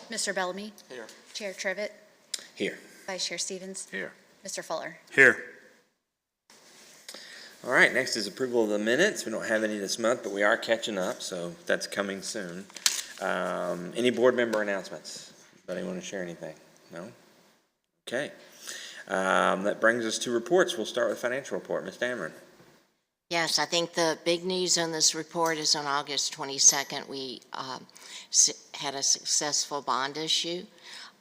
Mr. Bellamy? Here. Chair Trivett? Here. Vice Chair Stevens? Here. Mr. Fuller? Here. All right, next is approval of the minutes. We don't have any this month, but we are catching up, so that's coming soon. Any board member announcements? Anybody want to share anything? No? Okay. That brings us to reports. We'll start with financial report. Ms. Dameron. Yes, I think the big news on this report is on August 22nd, we had a successful bond issue,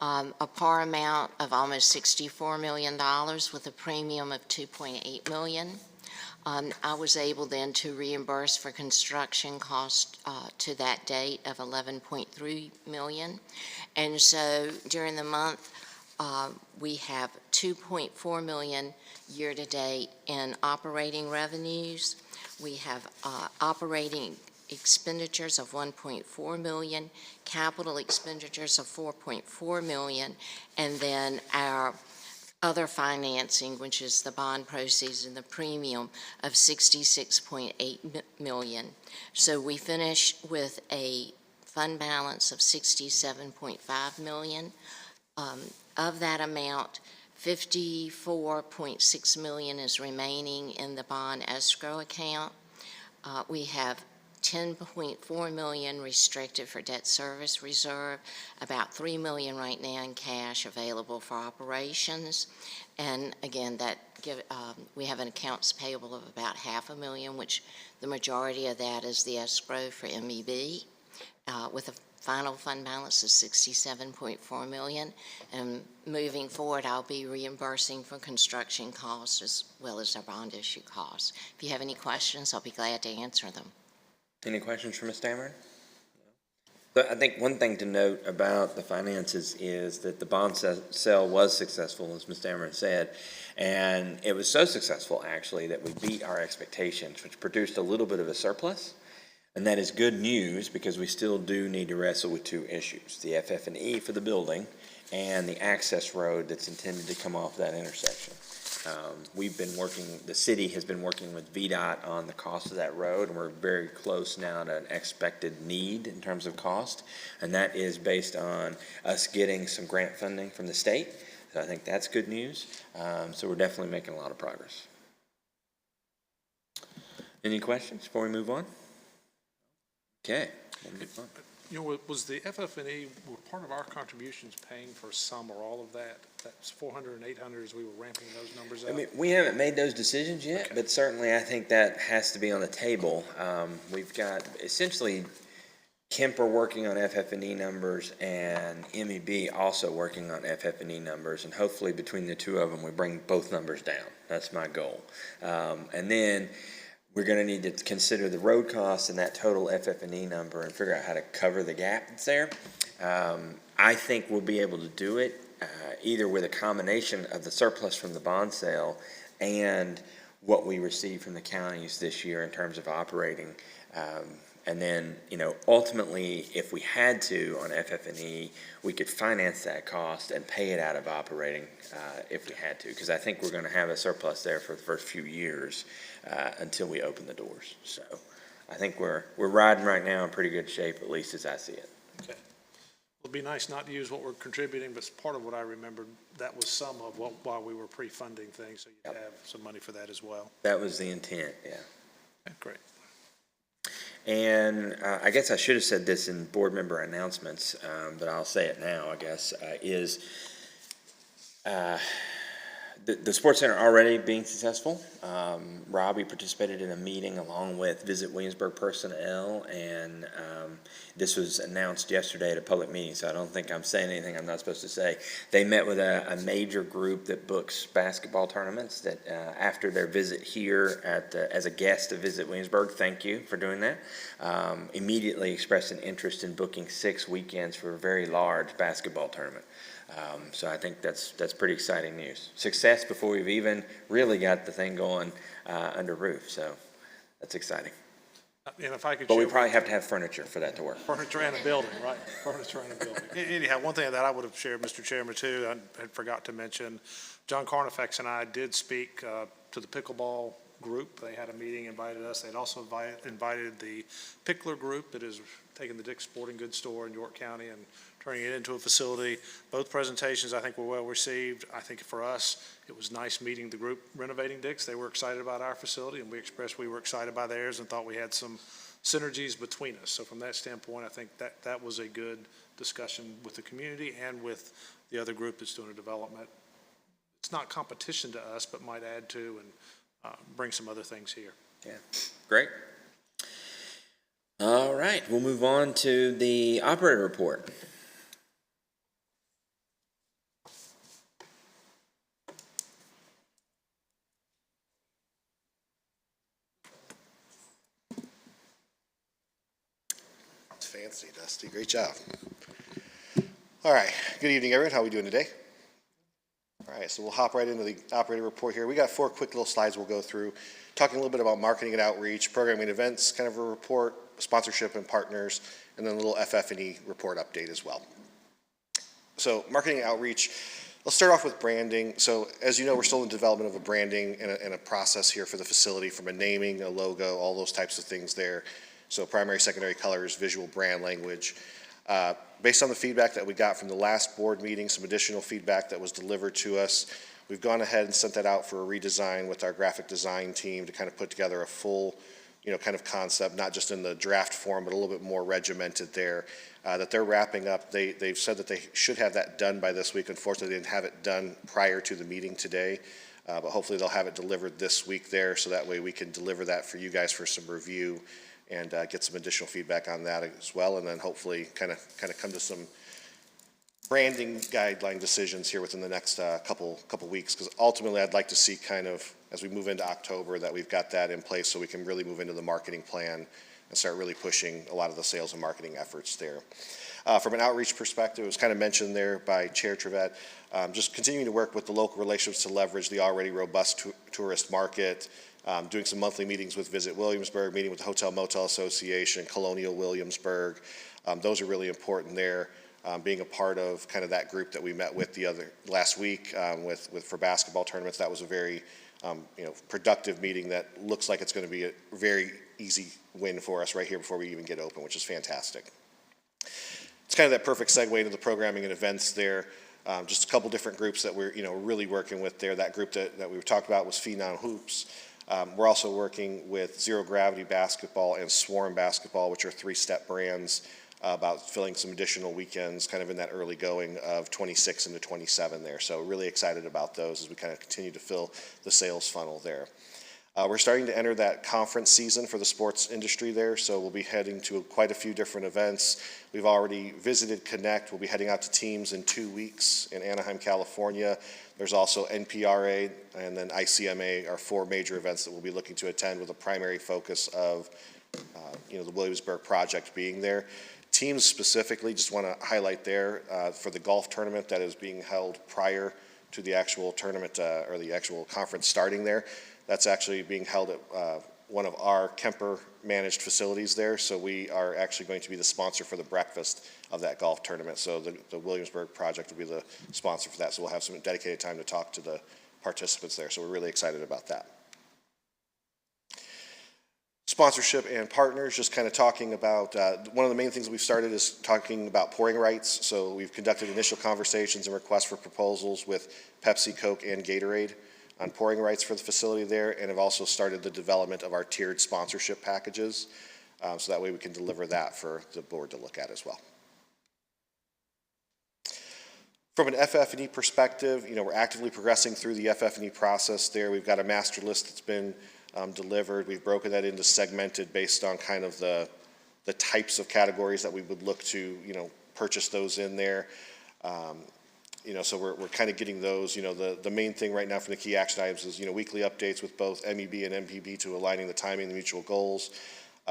a par amount of almost $64 million with a premium of $2.8 million. I was able then to reimburse for construction costs to that date of $11.3 million. And so during the month, we have $2.4 million year-to-date in operating revenues. We have operating expenditures of $1.4 million, capital expenditures of $4.4 million, and then our other financing, which is the bond proceeds and the premium of $66.8 million. So we finish with a fund balance of $67.5 million. Of that amount, $54.6 million is remaining in the bond escrow account. We have $10.4 million restricted for debt service reserve, about $3 million right now in cash available for operations. And again, we have an accounts payable of about $500,000, which the majority of that is the escrow for MEB, with a final fund balance of $67.4 million. And moving forward, I'll be reimbursing for construction costs as well as our bond issue costs. If you have any questions, I'll be glad to answer them. Any questions for Ms. Dameron? So I think one thing to note about the finances is that the bond sale was successful, as Ms. Dameron said, and it was so successful, actually, that we beat our expectations, which produced a little bit of a surplus. And that is good news because we still do need to wrestle with two issues, the FF&E for the building and the access road that's intended to come off that intersection. The city has been working with VDOT on the cost of that road, and we're very close now to an expected need in terms of cost. And that is based on us getting some grant funding from the state. So I think that's good news. So we're definitely making a lot of progress. Any questions before we move on? Okay. You know, was the FF&E, were part of our contributions paying for some or all of that? That's 400 and 800 as we were ramping those numbers up? I mean, we haven't made those decisions yet, okay. But certainly I think that has to be on the table. We've got essentially Kemper working on FF&E numbers and MEB also working on FF&E numbers, and hopefully between the two of them we bring both numbers down. That's my goal. And then we're going to need to consider the road costs and that total FF&E number and figure out how to cover the gap that's there. I think we'll be able to do it either with a combination of the surplus from the bond sale and what we received from the counties this year in terms of operating. And then, ultimately, if we had to on FF&E, we could finance that cost and pay it out of operating if we had to, because I think we're going to have a surplus there for the first few years until we open the doors. So I think we're riding right now in pretty good shape, at least as I see it. Okay. It'd be nice not to use what we're contributing, but part of what I remembered, that was some of what while we were pre-funding things, so you'd have some money for that as well. That was the intent, yeah. Okay, great. And I guess I should have said this in board member announcements, but I'll say it now, I guess, the Sports Center already being successful. Robbie participated in a meeting along with Visit Williamsburg personnel, and this was announced yesterday at a public meeting, so I don't think I'm saying anything I'm not supposed to say. They met with a major group that books basketball tournaments that after their visit here as a guest to Visit Williamsburg, thank you for doing that, immediately expressed an interest in booking 6 weekends for a very large basketball tournament. So I think that's pretty exciting news. Success before we've even really got the thing going under roof. So that's exciting. And if I could, but we probably have to have furniture for that to work. Furniture and a building, right? Furniture and a building. Anyhow, one thing that I would have shared, Mr. Chairman, too, I had forgot to mention, John Carnifex and I did speak to the pickleball group. They had a meeting, invited us. They'd also invited the Pickler group that is taking the Dick's Sporting Goods store in York County and turning it into a facility. Both presentations, I think, were well received. I think for us, it was nice meeting the group renovating Dick's. They were excited about our facility, and we expressed we were excited by theirs and thought we had some synergies between us. So from that standpoint, I think that was a good discussion with the community and with the other group that's doing a development. It's not competition to us, but might add to and bring some other things here. Yeah, great. All right, we'll move on to the operator report. It's fancy, Dusty. Great job. All right. Good evening, everyone. How are we doing today? All right, so we'll hop right into the operator report here. We got 4 quick little slides we'll go through, talking a little bit about marketing and outreach, programming and events, kind of a report, sponsorship and partners, and then a little FF&E report update as well. So marketing and outreach, let's start off with branding. So as you know, we're still in development of a branding and a process here for the facility, from a naming, a logo, all those types of things there. So primary, secondary colors, visual brand language. Based on the feedback that we got from the last board meeting, some additional feedback that was delivered to us, we've gone ahead and sent that out for a redesign with our graphic design team to kind of put together a full, kind of concept, not just in the draft form, but a little bit more regimented there, that they're wrapping up. They've said that they should have that done by this week. Unfortunately, they didn't have it done prior to the meeting today, but hopefully they'll have it delivered this week there, so that way we can deliver that for you guys for some review and get some additional feedback on that as well, and then hopefully kind of come to some branding guideline decisions here within the next couple weeks, because ultimately I'd like to see kind of, as we move into October, that we've got that in place so we can really move into the marketing plan and start really pushing a lot of the sales and marketing efforts there. From an outreach perspective, it was kind of mentioned there by Chair Trivette, just continuing to work with the local relationships to leverage the already robust tourist market, doing some monthly meetings with Visit Williamsburg, meeting with the Hotel Motel Association, Colonial Williamsburg. Those are really important there. Being a part of kind of that group that we met with last week for basketball tournaments, that was a very productive meeting that looks like it's going to be a very easy win for us right here before we even get open, which is fantastic. It's kind of that perfect segue into the programming and events there. Just a couple different groups that we're really working with there. That group that we talked about was Phenom Hoops. We're also working with Zero Gravity Basketball and Swarm Basketball, which are 3-step brands, about filling some additional weekends kind of in that early going of 26 into 27 there. So really excited about those as we kind of continue to fill the sales funnel there. We're starting to enter that conference season for the sports industry there, so we'll be heading to quite a few different events. We've already visited Connect. We'll be heading out to Teams in 2 weeks in Anaheim, California. There's also NPRA and then ICMA are 4 major events that we'll be looking to attend, with a primary focus of the Williamsburg project being there. Teams specifically, just want to highlight there for the golf tournament that is being held prior to the actual tournament or the actual conference starting there. That's actually being held at one of our Kemper managed facilities there. So we are actually going to be the sponsor for the breakfast of that golf tournament. So the Williamsburg project will be the sponsor for that. So we'll have some dedicated time to talk to the participants there. So we're really excited about that. Sponsorship and partners, just kind of talking about, one of the main things we've started is talking about pouring rights. So we've conducted initial conversations and requests for proposals with Pepsi, Coke, and Gatorade on pouring rights for the facility there, and have also started the development of our tiered sponsorship packages, so that way we can deliver that for the board to look at as well. From an FF&E perspective, we're actively progressing through the FF&E process there. We've got a master list that's been delivered. We've broken that into segmented based on kind of the types of categories that we would look to, purchase those in there. So we're kind of getting those. The main thing right now from the key action items is, weekly updates with both MEB and MPB to aligning the timing and the mutual goals.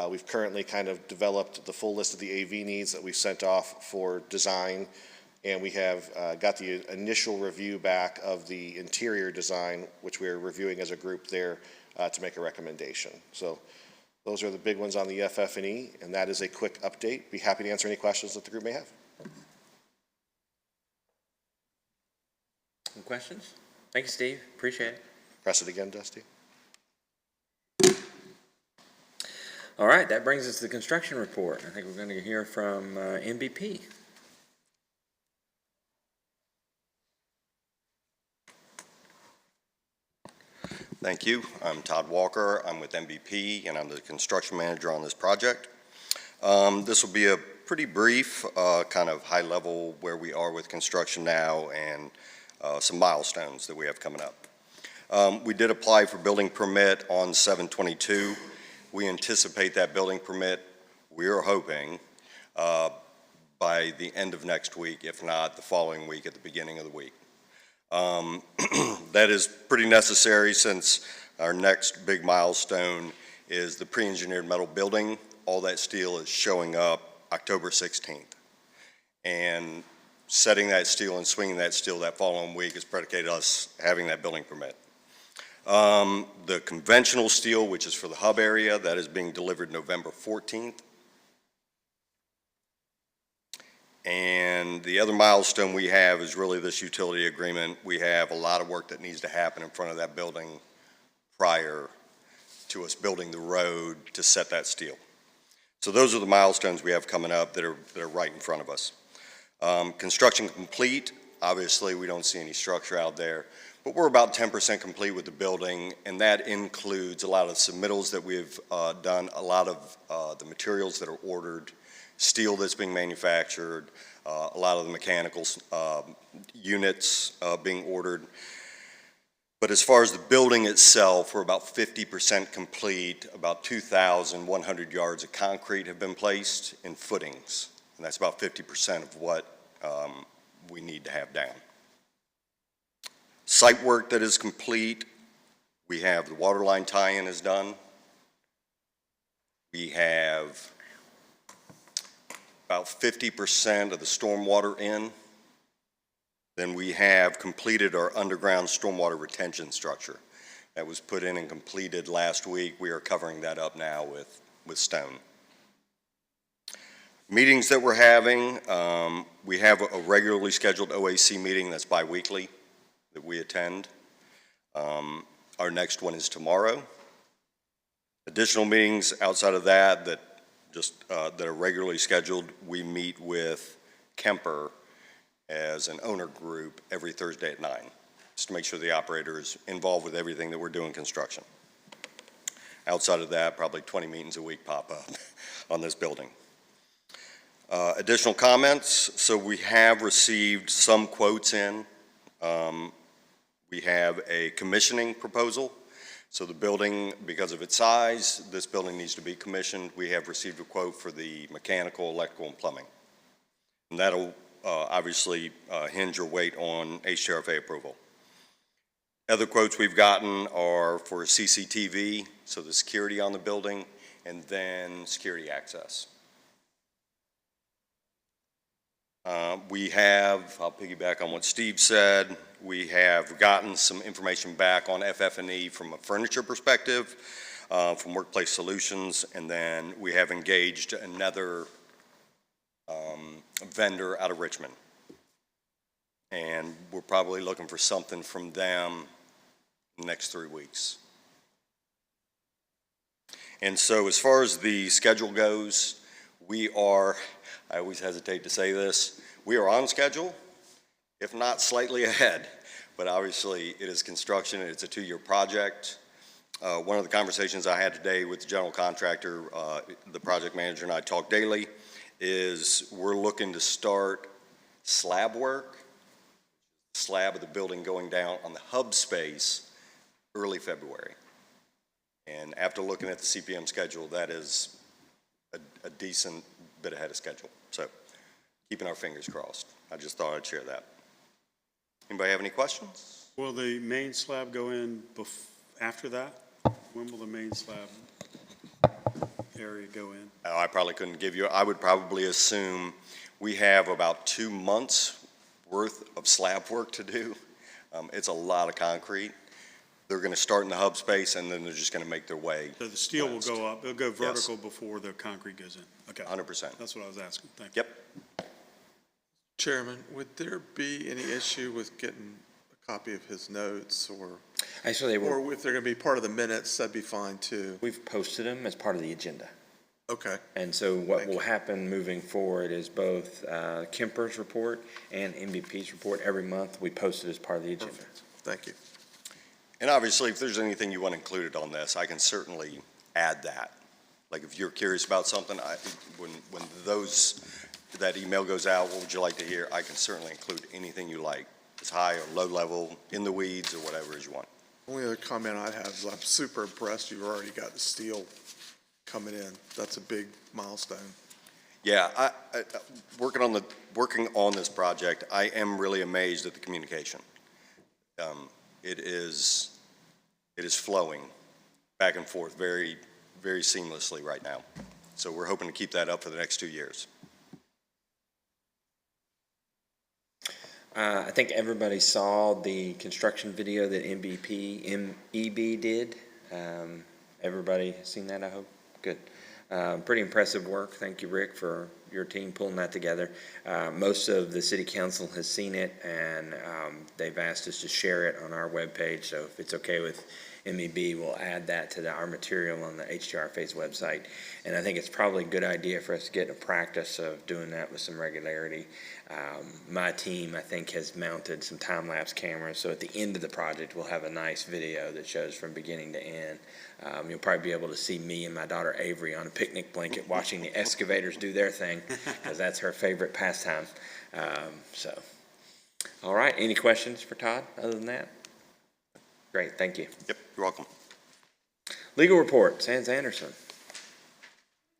We've currently kind of developed the full list of the AV needs that we've sent off for design, and we have got the initial review back of the interior design, which we're reviewing as a group there to make a recommendation. So those are the big ones on the FF&E, and that is a quick update. Be happy to answer any questions that the group may have. Some questions? Thank you, Steve. Appreciate it. Press it again, Dusty. All right, that brings us to the construction report. I think we're going to hear from MVP. Thank you. I'm Todd Walker. I'm with MVP, and I'm the construction manager on this project. This will be a pretty brief, kind of high level where we are with construction now and some milestones that we have coming up. We did apply for building permit on 7/22. We anticipate that building permit, we are hoping, by the end of next week, if not the following week at the beginning of the week. That is pretty necessary since our next big milestone is the pre-engineered metal building. All that steel is showing up October 16th. And setting that steel and swinging that steel that following week is predicated on us having that building permit. The conventional steel, which is for the hub area, that is being delivered November 14th. And the other milestone we have is really this utility agreement. We have a lot of work that needs to happen in front of that building prior to us building the road to set that steel. So those are the milestones we have coming up that are right in front of us. Construction complete. Obviously, we don't see any structure out there, but we're about 10% complete with the building, and that includes a lot of the submittals that we've done, a lot of the materials that are ordered, steel that's being manufactured, a lot of the mechanical units being ordered. But as far as the building itself, we're about 50% complete. About 2,100 yards of concrete have been placed in footings, and that's about 50% of what we need to have down. Site work that is complete. We have the water line tie-in is done. We have about 50% of the stormwater in. Then we have completed our underground stormwater retention structure. That was put in and completed last week. We are covering that up now with stone. Meetings that we're having, we have a regularly scheduled OAC meeting that's bi-weekly that we attend. Our next one is tomorrow. Additional meetings outside of that that are regularly scheduled, we meet with Kemper as an owner group every Thursday at 9, just to make sure the operator is involved with everything that we're doing construction. Outside of that, probably 20 meetings a week pop up on this building. Additional comments, so we have received some quotes in. We have a commissioning proposal. So the building, because of its size, this building needs to be commissioned. We have received a quote for the mechanical, electrical, and plumbing. And that'll obviously hinge or wait on HRFA approval. Other quotes we've gotten are for CCTV, so the security on the building, and then security access. We have, I'll piggyback on what Steve said, we have gotten some information back on FF&E from a furniture perspective, from Workplace Solutions, and then we have engaged another vendor out of Richmond. And we're probably looking for something from them in the next 3 weeks. And so as far as the schedule goes, we are, I always hesitate to say this, we are on schedule, if not slightly ahead. But obviously it is construction, it's a 2-year project. One of the conversations I had today with the general contractor, the project manager and I talk daily, is we're looking to start slab work, slab of the building going down on the hub space early February. And after looking at the CPM schedule, that is a decent bit ahead of schedule. So keeping our fingers crossed. I just thought I'd share that. Anybody have any questions? Will the main slab go in after that? When will the main slab area go in? I probably couldn't give you, I would probably assume we have about 2 months worth of slab work to do. It's a lot of concrete. They're going to start in the hub space and then they're just going to make their way. So the steel will go up, it'll go vertical before the concrete goes in? Okay. 100%. That's what I was asking. Thank you. Yep. Chairman, would there be any issue with getting a copy of his notes or Actually, if they're going to be part of the minutes, that'd be fine too? we've posted them as part of the agenda. Okay. And so what Thank will you. happen moving forward is both Kemper's report and MVP's report every month we post it as part of the agenda. Perfect. Thank you. And obviously, if there's anything you want included on this, I can certainly add that. Like if you're curious about something, when that email goes out, what would you like to hear? I can certainly include anything you like. It's high or low level, in the weeds, or whatever it is you want. Only other comment I'd have is I'm super impressed you've already got the steel coming in. That's a big milestone. Yeah, working on this project, I am really amazed at the communication. It is flowing back and forth very, very seamlessly right now. So we're hoping to keep that up for the next 2 years. I think everybody saw the construction video that MEB did. Everybody seen that, I hope? Good. Pretty impressive work. Thank you, Rick, for your team pulling that together. Most of the city council has seen it, and they've asked us to share it on our webpage. So if it's okay with MEB, we'll add that to our material on the HTR Phase website. And I think it's probably a good idea for us to get in a practice of doing that with some regularity. My team, I think, has mounted some time-lapse cameras, so at the end of the project, we'll have a nice video that shows from beginning to end. You'll probably be able to see me and my daughter Avery on a picnic blanket watching the excavators do their thing, because that's her favorite pastime. All right, any questions for Todd other than that? Great, thank you. Yep, you're welcome. Legal report, Sands Anderson.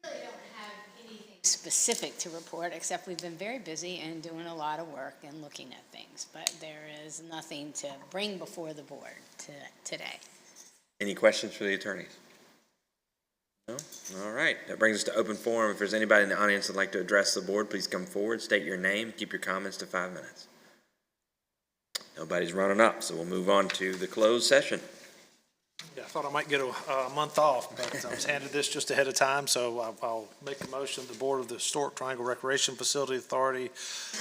Really don't have anything specific to report, except we've been very busy and doing a lot of work and looking at things, but there is nothing to bring before the board today. Any questions for the attorneys? No? All right, that brings us to open forum. If there's anybody in the audience that'd like to address the board, please come forward, state your name, keep your comments to 5 minutes. Nobody's running up, so we'll move on to the closed session. Yeah, I thought I might get a month off, but I was handed this just ahead of time, so I'll make a motion. The Board of the Historic Triangle Recreation Facility Authority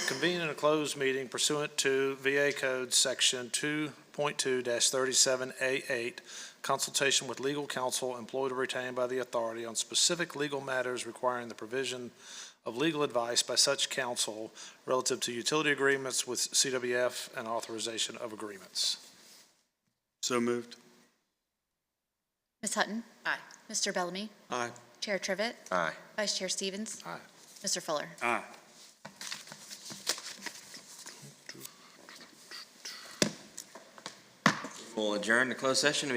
convene in a closed meeting pursuant to VA Code Section 2.2-37A8, consultation with legal counsel employed or retained by the authority on specific legal matters requiring the provision of legal advice by such counsel relative to utility agreements with CWF and authorization of agreements. So moved. Ms. Hutton? Aye. Mr. Bellamy? Aye. Chair Trivett? Aye. Vice Chair Stevens? Aye. Mr. Fuller? Aye. We'll adjourn the closed session.